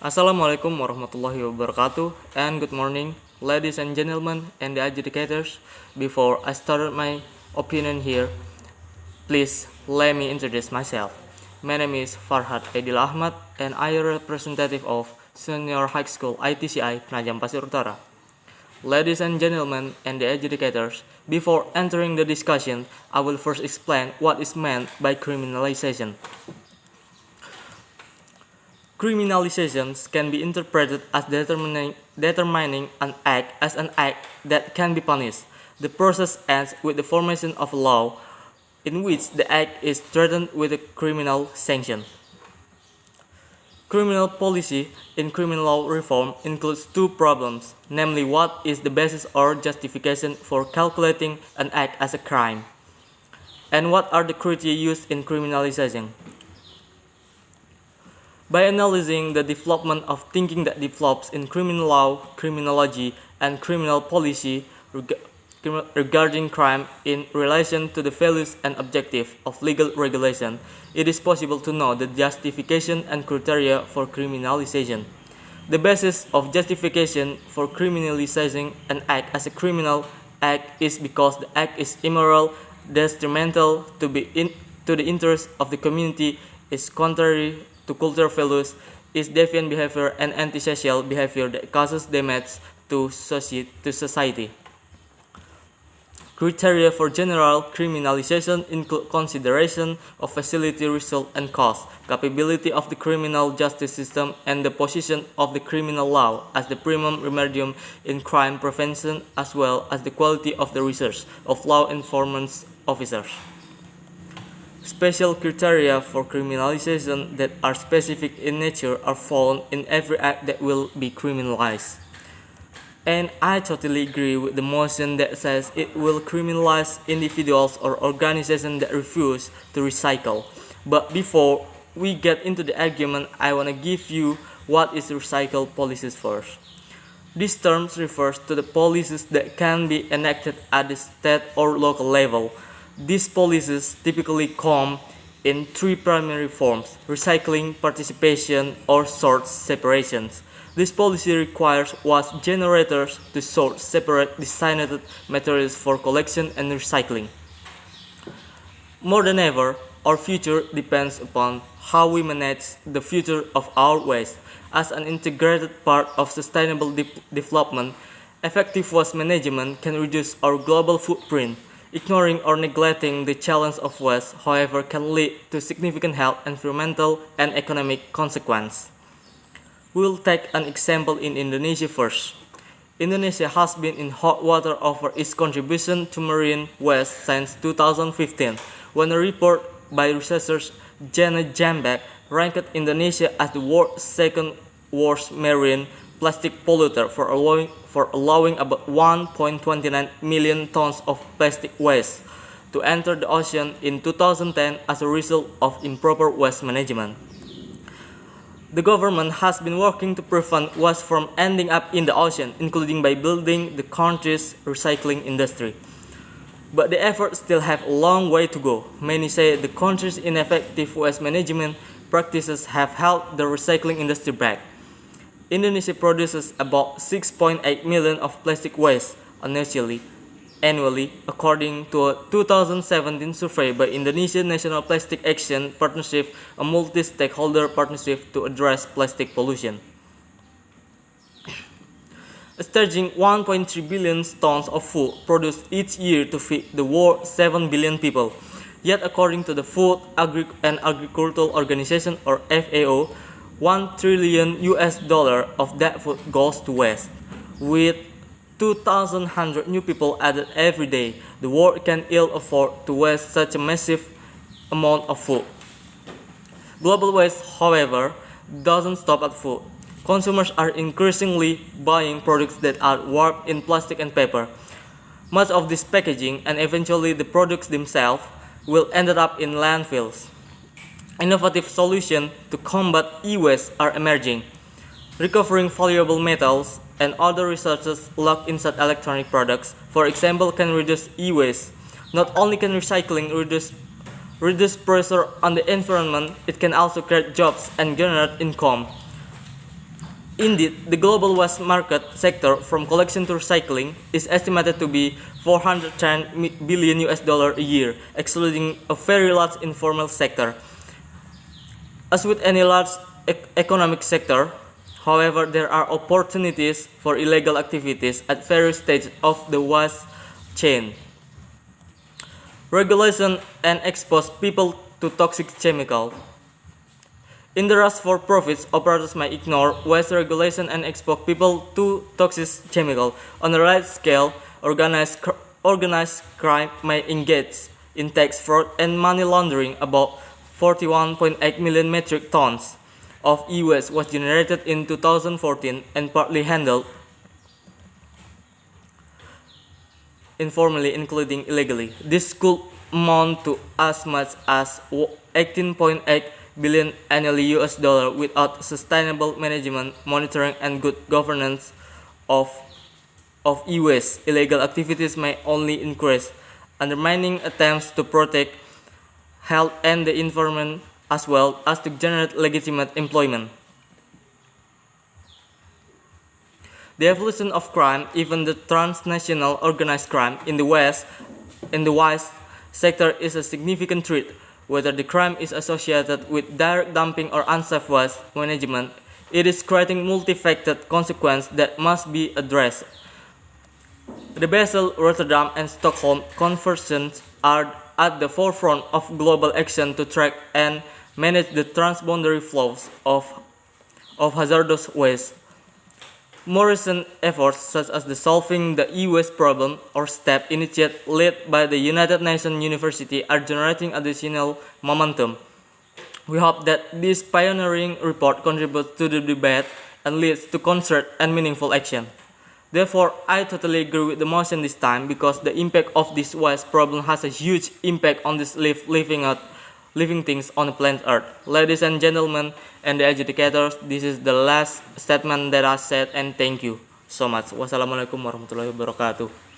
Assalamualaikum warahmatullahi wabarakatuh, and good morning, ladies and gentlemen, and the adjudicators. Before I start my opinion here, please let me introduce myself. My name is Farhad Aidillah Ahmad, and I am a representative of Senior High School ITCI Penajam Pasir Utara. Ladies and gentlemen, and the adjudicators, before entering the discussion, I will first explain what is meant by criminalization. Criminalizations can be interpreted as determining an act as an act that can be punished. The process ends with the formation of a law in which the act is threatened with a criminal sanction. Criminal policy in criminal law reform includes two problems, namely what is the basis or justification for calculating an act as a crime, and what are the criteria used in criminalization. By analyzing the development of thinking that develops in criminal law, criminology, and criminal policy regarding crime in relation to the values and objectives of legal regulation, it is possible to know the justification and criteria for criminalization. The basis of justification for criminalizing an act as a criminal act is because the act is immoral, detrimental to the interests of the community, is contrary to cultural values, is deviant behavior and antisocial behavior that causes damage to society. Criteria for general criminalization include consideration of facility, result, and cost, capability of the criminal justice system, and the position of the criminal law as the primum remedium in crime prevention, as well as the quality of the research of law enforcement officers. Special criteria for criminalization that are specific in nature are found in every act that will be criminalized. And I totally agree with the motion that says it will criminalize individuals or organizations that refuse to recycle. But before we get into the argument, I want to give you what is recycle policies first. This term refers to the policies that can be enacted at the state or local level. These policies typically come in three primary forms: recycling, participation, or sort separations. This policy requires waste generators to sort separate designated materials for collection and recycling. More than ever, our future depends upon how we manage the future of our waste. As an integrated part of sustainable development, effective waste management can reduce our global footprint. Ignoring or neglecting the challenge of waste, however, can lead to significant health, environmental, and economic consequences. We'll take an example in Indonesia first. Indonesia has been in hot water over its contribution to marine waste since 2015, when a report by researchers Jana Jambek ranked Indonesia as the world's second worst marine plastic polluter for allowing about 1.29 million tons of plastic waste to enter the ocean in 2010 as a result of improper waste management. The government has been working to prevent waste from ending up in the ocean, including by building the country's recycling industry. But the efforts still have a long way to go. Many say the country's ineffective waste management practices have held the recycling industry back. Indonesia produces about 6.8 million of plastic waste annually, according to a 2017 survey by Indonesia National Plastic Action Partnership, a multi-stakeholder partnership to address plastic pollution. A staggering 1.3 billion tons of food produced each year to feed the world's 7 billion people. Yet, according to the Food and Agricultural Organization, or FAO, $1 trillion of that food goes to waste. With 2,100 new people added every day, the world can ill afford to waste such a massive amount of food. Global waste, however, doesn't stop at food. Consumers are increasingly buying products that are wrapped in plastic and paper. Much of this packaging, and eventually the products themselves, will end up in landfills. Innovative solutions to combat e-waste are emerging. Recovering valuable metals and other resources locked inside electronic products, for example, can reduce e-waste. Not only can recycling reduce pressure on the environment, it can also create jobs and generate income. Indeed, the global waste market sector from collection to recycling is estimated to be 410 billion US dollar a year, excluding a very large informal sector. As with any large economic sector, however, there are opportunities for illegal activities at various stages of the waste chain. Regulation and expose people to toxic chemicals. In the rush for profits, operators may ignore waste regulation and expose people to toxic chemicals. On a large scale, organized crime may engage in tax fraud and money laundering. About 41.8 million metric tons of e-waste was generated in 2014 and partly handled informally, including illegally. This could amount to as much as 18.8 billion annually US dollar without sustainable management, monitoring, and good governance of e-waste. Illegal activities may only increase, undermining attempts to protect health and the environment as well as to generate legitimate employment. The evolution of crime, even the transnational organized crime in the waste sector, is a significant threat. Whether the crime is associated with direct dumping or unsafe waste management, it is creating multifaceted consequences that must be addressed. The Basel, Rotterdam, and Stockholm conventions are at the forefront of global action to track and manage the transboundary flows of hazardous waste. More recent efforts, such as the Solving the E-Waste Problem or STEP initiative led by the United Nations University, are generating additional momentum. We hope that this pioneering report contributes to the debate and leads to concerted and meaningful action. Therefore, I totally agree with the motion this time because the impact of this waste problem has a huge impact on this living things on the planet Earth. Ladies and gentlemen and the adjudicators, this is the last statement that I said, and thank you so much. Wassalamualaikum warahmatullahi wabarakatuh.